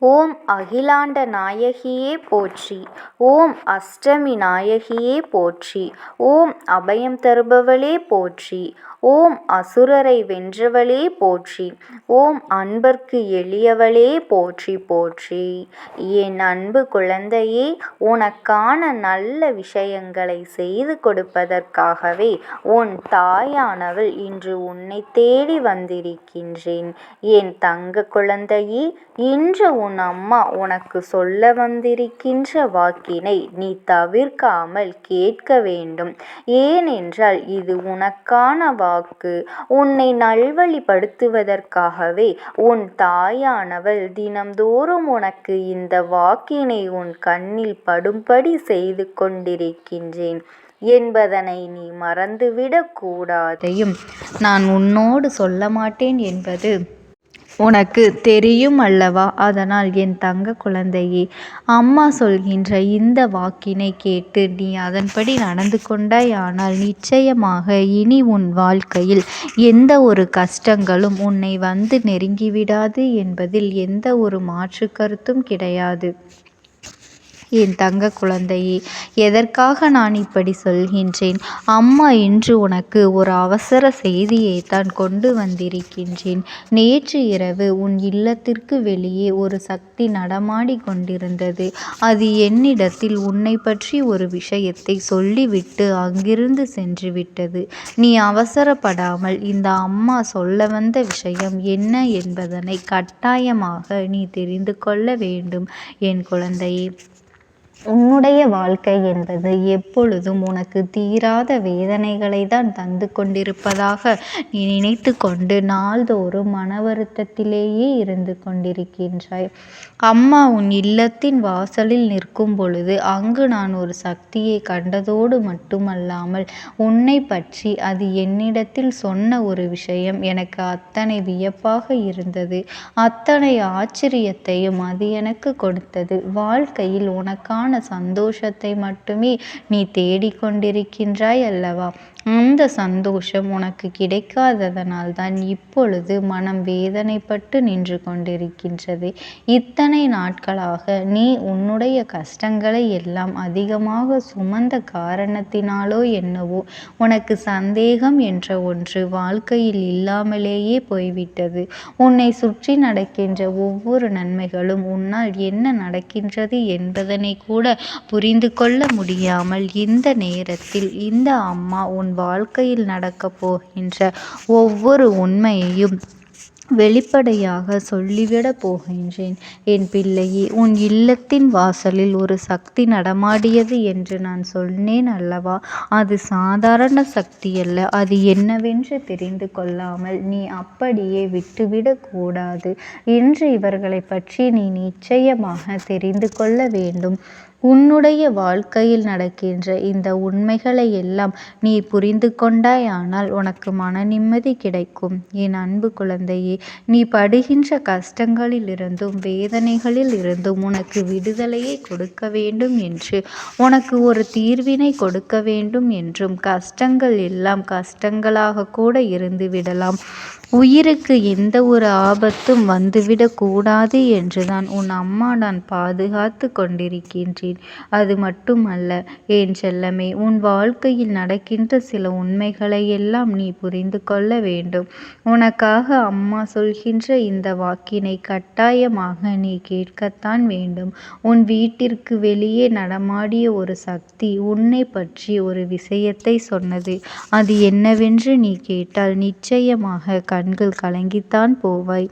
ஓம் அகிலாண்ட நாயகியே போற்றி. ஓம் அஷ்டமி நாயகியே போற்றி. ஓம் அபயம் தருபவளே போற்றி. ஓம் அசுரரை வென்றவளே போற்றி. ஓம் அன்பர்க்கு எளியவளே போற்றி போற்றி. என் அன்பு குழந்தையே, உனக்கான நல்ல விஷயங்களை செய்து கொடுப்பதற்காகவே உன் தாயானவள் இன்று உன்னை தேடி வந்திருக்கின்றேன். என் தங்க குழந்தையே, இன்று உன் அம்மா உனக்கு சொல்ல வந்திருக்கின்ற வாக்கினை நீ தவிர்க்காமல் கேட்க வேண்டும். ஏனென்றால் இது உனக்கான வாக்கு. உன்னை நல்வழிப்படுத்துவதற்காகவே உன் தாயானவள் தினம்தோறும் உனக்கு இந்த வாக்கினை உன் கண்ணில் படும்படி செய்து கொண்டிருக்கின்றேன் என்பதனை நீ மறந்துவிடக் கூடாதையும் நான் உன்னோடு சொல்ல மாட்டேன் என்பது உனக்கு தெரியும் அல்லவா? அதனால் என் தங்க குழந்தையே, அம்மா சொல்கின்ற இந்த வாக்கினை கேட்டு நீ அதன்படி நடந்து கொண்டாயானால் நிச்சயமாக இனி உன் வாழ்க்கையில் எந்த ஒரு கஷ்டங்களும் உன்னை வந்து நெருங்கிவிடாது என்பதில் எந்த ஒரு மாற்று கருத்தும் கிடையாது. என் தங்க குழந்தையே, எதற்காக நான் இப்படி சொல்கின்றேன்? அம்மா இன்று உனக்கு ஒரு அவசர செய்தியை தான் கொண்டு வந்திருக்கின்றேன். நேற்று இரவு உன் இல்லத்திற்கு வெளியே ஒரு சக்தி நடமாடி கொண்டிருந்தது. அது என்னிடத்தில் உன்னை பற்றி ஒரு விஷயத்தை சொல்லிவிட்டு அங்கிருந்து சென்று விட்டது. நீ அவசரப்படாமல் இந்த அம்மா சொல்ல வந்த விஷயம் என்ன என்பதனை கட்டாயமாக நீ தெரிந்து கொள்ள வேண்டும். என் குழந்தையே, உன்னுடைய வாழ்க்கை என்பது எப்பொழுதும் உனக்கு தீராத வேதனைகளை தான் தந்து கொண்டிருப்பதாக நீ நினைத்து கொண்டு நாள்தோறும் மன வருத்தத்திலேயே இருந்து கொண்டிருக்கின்றாய். அம்மா உன் இல்லத்தின் வாசலில் நிற்கும் பொழுது அங்கு நான் ஒரு சக்தியை கண்டதோடு மட்டுமல்லாமல் உன்னை பற்றி அது என்னிடத்தில் சொன்ன ஒரு விஷயம் எனக்கு அத்தனை வியப்பாக இருந்தது. அத்தனை ஆச்சரியத்தையும் அது எனக்கு கொடுத்தது. வாழ்க்கையில் உனக்கான சந்தோஷத்தை மட்டுமே நீ தேடிக்கொண்டிருக்கின்றாய் அல்லவா? அந்த சந்தோஷம் உனக்கு கிடைக்காததனால் தான் இப்பொழுது மனம் வேதனைப்பட்டு நின்று கொண்டிருக்கின்றது. இத்தனை நாட்களாக நீ உன்னுடைய கஷ்டங்களை எல்லாம் அதிகமாக சுமந்த காரணத்தினாலோ என்னவோ உனக்கு சந்தேகம் என்ற ஒன்று வாழ்க்கையில் இல்லாமலேயே போய்விட்டது. உன்னை சுற்றி நடக்கின்ற ஒவ்வொரு நன்மைகளும் உன்னால் என்ன நடக்கின்றது என்பதனை கூட புரிந்து கொள்ள முடியாமல் இந்த நேரத்தில் இந்த அம்மா உன் வாழ்க்கையில் நடக்கப் போகின்ற ஒவ்வொரு உண்மையையும் வெளிப்படையாக சொல்லிவிடப் போகின்றேன். என் பிள்ளையே, உன் இல்லத்தின் வாசலில் ஒரு சக்தி நடமாடியது என்று நான் சொன்னேன் அல்லவா? அது சாதாரண சக்தி அல்ல. அது என்னவென்று தெரிந்து கொள்ளாமல் நீ அப்படியே விட்டுவிடக் கூடாது. இன்று இவர்களை பற்றி நீ நிச்சயமாக தெரிந்து கொள்ள வேண்டும். உன்னுடைய வாழ்க்கையில் நடக்கின்ற இந்த உண்மைகளை எல்லாம் நீ புரிந்து கொண்டாயானால் உனக்கு மன நிம்மதி கிடைக்கும். என் அன்பு குழந்தையே, நீ படுகின்ற கஷ்டங்களில் இருந்தும் வேதனைகளில் இருந்தும் உனக்கு விடுதலையை கொடுக்க வேண்டும் என்று, உனக்கு ஒரு தீர்வினை கொடுக்க வேண்டும் என்றும், கஷ்டங்கள் எல்லாம் கஷ்டங்களாக கூட இருந்து விடலாம், உயிருக்கு எந்த ஒரு ஆபத்தும் வந்துவிடக் கூடாது என்றுதான் உன் அம்மா நான் பாதுகாத்து கொண்டிருக்கின்றேன். அது மட்டுமல்ல என் செல்லமே, உன் வாழ்க்கையில் நடக்கின்ற சில உண்மைகளை எல்லாம் நீ புரிந்து கொள்ள வேண்டும். உனக்காக அம்மா சொல்கின்ற இந்த வாக்கினை கட்டாயமாக நீ கேட்கத்தான் வேண்டும். உன் வீட்டிற்கு வெளியே நடமாடிய ஒரு சக்தி உன்னை பற்றி ஒரு விஷயத்தை சொன்னது. அது என்னவென்று நீ கேட்டால் நிச்சயமாக கண்கள் கலங்கித்தான் போவாய்.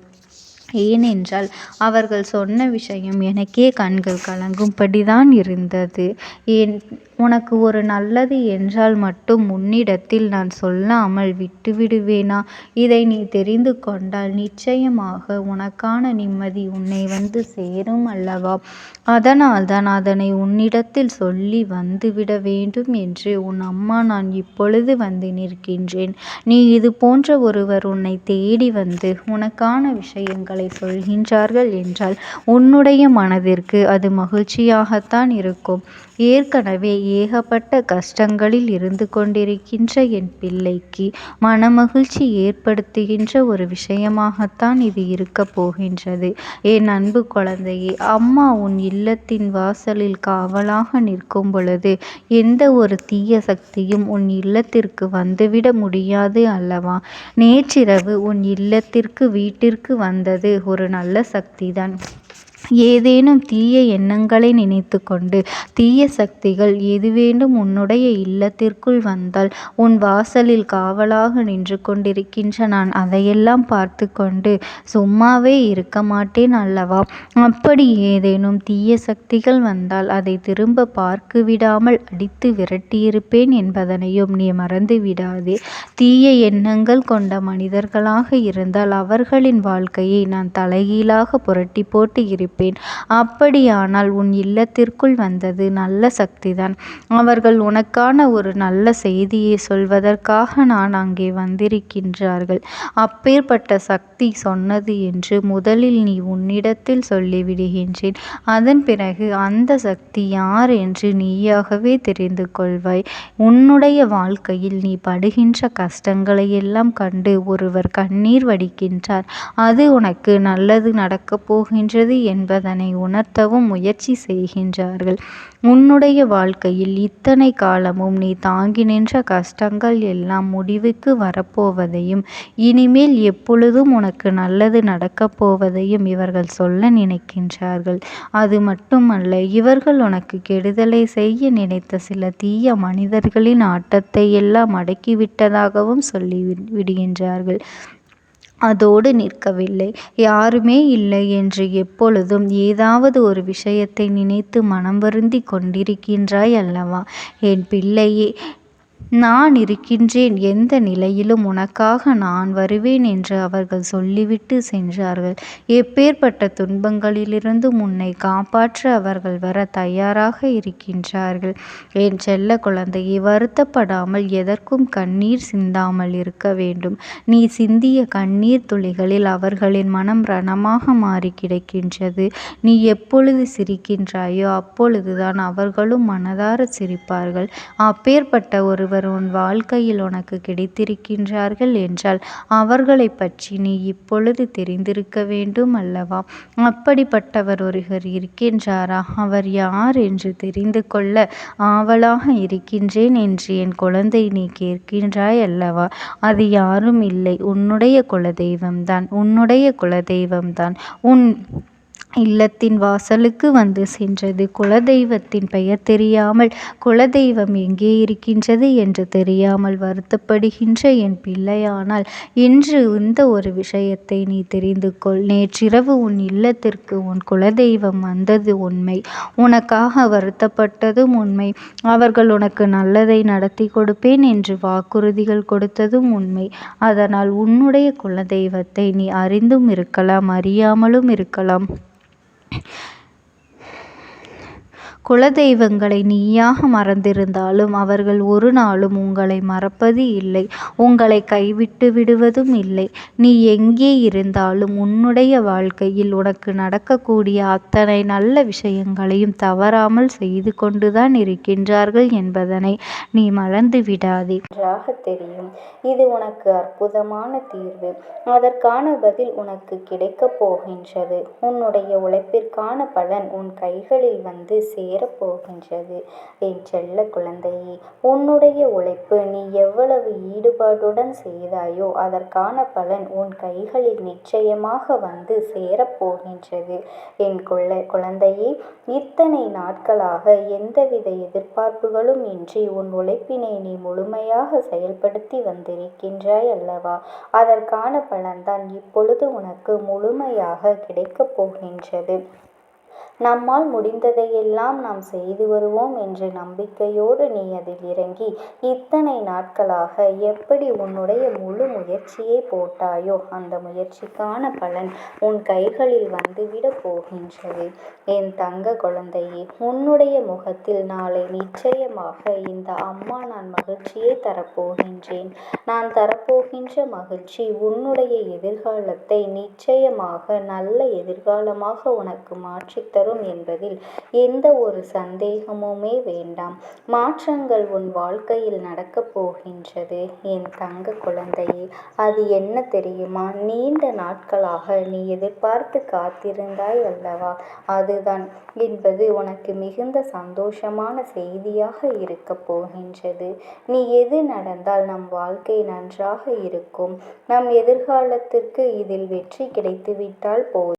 ஏனென்றால் அவர்கள் சொன்ன விஷயம் எனக்கே கண்கள் கலங்கும்படிதான் இருந்தது. உனக்கு ஒரு நல்லது என்றால் மட்டும் உன்னிடத்தில் நான் சொல்லாமல் விட்டுவிடுவேனா? இதை நீ தெரிந்து கொண்டால் நிச்சயமாக உனக்கான நிம்மதி உன்னை வந்து சேரும் அல்லவா? அதனால்தான் அதனை உன்னிடத்தில் சொல்லி வந்துவிட வேண்டும் என்று உன் அம்மா நான் இப்பொழுது வந்து நிற்கின்றேன். நீ இது போன்ற ஒருவர் உன்னை தேடி வந்து உனக்கான விஷயங்களை சொல்கின்றார்கள் என்றால் உன்னுடைய மனதிற்கு அது மகிழ்ச்சியாகத்தான் இருக்கும். ஏற்கனவே ஏகப்பட்ட கஷ்டங்களில் இருந்து கொண்டிருக்கின்ற என் பிள்ளைக்கு மனமகிழ்ச்சி ஏற்படுத்துகின்ற ஒரு விஷயமாகத்தான் இது இருக்கப் போகின்றது. என் அன்பு குழந்தையே, அம்மா உன் இல்லத்தின் வாசலில் காவலாக நிற்கும் பொழுது எந்த ஒரு தீய சக்தியும் உன் இல்லத்திற்கு வந்துவிட முடியாது அல்லவா? நேற்றிரவு உன் இல்லத்திற்கு வீட்டிற்கு வந்தது ஒரு நல்ல சக்திதான். ஏதேனும் தீய எண்ணங்களை நினைத்து கொண்டு தீய சக்திகள் எதுவேண்டும் உன்னுடைய இல்லத்திற்குள் வந்தால் உன் வாசலில் காவலாக நின்று கொண்டிருக்கின்ற நான் அதையெல்லாம் பார்த்து கொண்டு சும்மாவே இருக்க மாட்டேன் அல்லவா? அப்படி ஏதேனும் தீய சக்திகள் வந்தால் அதை திரும்ப பார்க்க விடாமல் அடித்து விரட்டியிருப்பேன் என்பதனையும் நீ மறந்து விடாதே. தீய எண்ணங்கள் கொண்ட மனிதர்களாக இருந்தால் அவர்களின் வாழ்க்கையை நான் தலைகீழாக புரட்டி போட்டு இருப்பேன். அப்படியானால் உன் இல்லத்திற்குள் வந்தது நல்ல சக்திதான். அவர்கள் உனக்கான ஒரு நல்ல செய்தியை சொல்வதற்காக நான் அங்கே வந்திருக்கின்றார்கள். அப்பேற்பட்ட சக்தி சொன்னது என்று முதலில் நீ உன்னிடத்தில் சொல்லிவிடுகின்றேன். அதன் பிறகு அந்த சக்தி யார் என்று நீயாகவே தெரிந்து கொள்வாய். உன்னுடைய வாழ்க்கையில் நீ படுகின்ற கஷ்டங்களை எல்லாம் கண்டு ஒருவர் கண்ணீர் வடிக்கின்றார். அது உனக்கு நல்லது நடக்கப் போகின்றது என்பதனை உணர்த்தவும் முயற்சி செய்கின்றார்கள். உன்னுடைய வாழ்க்கையில் இத்தனை காலமும் நீ தாங்கி நின்ற கஷ்டங்கள் எல்லாம் முடிவுக்கு வரப்போவதையும் இனிமேல் எப்பொழுதும் உனக்கு நல்லது நடக்கப் போவதையும் இவர்கள் சொல்ல நினைக்கின்றார்கள். அது மட்டுமல்ல, இவர்கள் உனக்கு கெடுதலை செய்ய நினைத்த சில தீய மனிதர்களின் ஆட்டத்தை எல்லாம் அடக்கிவிட்டதாகவும் சொல்லி விடுகின்றார்கள். அதோடு நிற்கவில்லை. யாருமே இல்லை என்று எப்பொழுதும் ஏதாவது ஒரு விஷயத்தை நினைத்து மனம் வருந்தி கொண்டிருக்கின்றாய் அல்லவா? என் பிள்ளையே, நான் இருக்கின்றேன், எந்த நிலையிலும் உனக்காக நான் வருவேன் என்று அவர்கள் சொல்லிவிட்டு சென்றார்கள். எப்பேற்பட்ட துன்பங்களிலிருந்தும் உன்னை காப்பாற்ற அவர்கள் வர தயாராக இருக்கின்றார்கள். என் செல்ல குழந்தையை, வருத்தப்படாமல் எதற்கும் கண்ணீர் சிந்தாமல் இருக்க வேண்டும். நீ சிந்திய கண்ணீர் துளிகளில் அவர்களின் மனம் ரணமாக மாறி கிடக்கின்றது. நீ எப்பொழுது சிரிக்கின்றாயோ அப்பொழுதுதான் அவர்களும் மனதார சிரிப்பார்கள். அப்பேற்பட்ட ஒருவர் உன் வாழ்க்கையில் உனக்கு கிடைத்திருக்கின்றார்கள் என்றால் அவர்களை பற்றி நீ இப்பொழுது தெரிந்திருக்க வேண்டும் அல்லவா? அப்படிப்பட்டவர் ஒருவர் இருக்கின்றாரா? அவர் யார் என்று தெரிந்து கொள்ள ஆவலாக இருக்கின்றேன் என்று என் குழந்தை நீ கேட்கின்றாய் அல்லவா? அது யாரும் இல்லை, உன்னுடைய குலதெய்வம்தான். உன்னுடைய குலதெய்வம்தான் உன் இல்லத்தின் வாசலுக்கு வந்து சென்றது. குலதெய்வத்தின் பெயர் தெரியாமல், குலதெய்வம் எங்கே இருக்கின்றது என்று தெரியாமல் வருத்தப்படுகின்ற என் பிள்ளையானால் இன்று இந்த ஒரு விஷயத்தை நீ தெரிந்து கொள். நேற்றிரவு உன் இல்லத்திற்கு உன் குலதெய்வம் வந்தது உண்மை. உனக்காக வருத்தப்பட்டதும் உண்மை. அவர்கள் உனக்கு நல்லதை நடத்தி கொடுப்பேன் என்று வாக்குறுதிகள் கொடுத்ததும் உண்மை. அதனால் உன்னுடைய குலதெய்வத்தை நீ அறிந்தும் இருக்கலாம், அறியாமலும் இருக்கலாம். குலதெய்வங்களை நீயாக மறந்திருந்தாலும் அவர்கள் ஒரு நாளும் உங்களை மறப்பது இல்லை, உங்களை கைவிட்டு விடுவதும் இல்லை. நீ எங்கே இருந்தாலும் உன்னுடைய வாழ்க்கையில் உனக்கு நடக்கக்கூடிய அத்தனை நல்ல விஷயங்களையும் தவறாமல் செய்து கொண்டுதான் இருக்கின்றார்கள் என்பதனை நீ மறந்து விடாதே. நன்றாக தெரியும், இது உனக்கு அற்புதமான தீர்வு. அதற்கான பதில் உனக்கு கிடைக்கப் போகின்றது. உன்னுடைய உழைப்பிற்கான பலன் உன் கைகளில் வந்து சேரப்போகின்றது. என் செல்ல குழந்தையே, உன்னுடைய உழைப்பு நீ எவ்வளவு ஈடுபாட்டுடன் செய்தாயோ அதற்கான பலன் உன் கைகளில் நிச்சயமாக வந்து சேரப்போகின்றது. என் குழந்தையே, இத்தனை நாட்களாக எந்தவித எதிர்பார்ப்புகளும் இன்றி உன் உழைப்பினை நீ முழுமையாக செயல்படுத்தி வந்திருக்கின்றாய் அல்லவா? அதற்கான பலன்தான் இப்பொழுது உனக்கு முழுமையாக கிடைக்கப் போகின்றது. நம்மால் முடிந்ததையெல்லாம் நாம் செய்து வருவோம் என்ற நம்பிக்கையோடு நீ அதில் இறங்கி இத்தனை நாட்களாக எப்படி உன்னுடைய முழு முயற்சியை போட்டாயோ அந்த முயற்சிக்கான பலன் உன் கைகளில் வந்துவிட போகின்றது. என் தங்க குழந்தையே, உன்னுடைய முகத்தில் நாளை நிச்சயமாக இந்த அம்மா நான் மகிழ்ச்சியை தரப்போகின்றேன். நான் தரப்போகின்ற மகிழ்ச்சி உன்னுடைய எதிர்காலத்தை நிச்சயமாக நல்ல எதிர்காலமாக உனக்கு மாற்றி தரும் என்பதில் எந்த ஒரு சந்தேகமுமே வேண்டாம். மாற்றங்கள் உன் வாழ்க்கையில் நடக்கப் போகின்றது என் தங்க குழந்தையே. அது என்ன தெரியுமா? நீண்ட நாட்களாக நீ எதிர்பார்த்து காத்திருந்தாய் அல்லவா? அதுதான் என்பது உனக்கு மிகுந்த சந்தோஷமான செய்தியாக இருக்கப் போகின்றது. நீ எது நடந்தால் நம் வாழ்க்கை நன்றாக இருக்கும், நம் எதிர்காலத்திற்கு இதில் வெற்றி கிடைத்துவிட்டால் போதும்.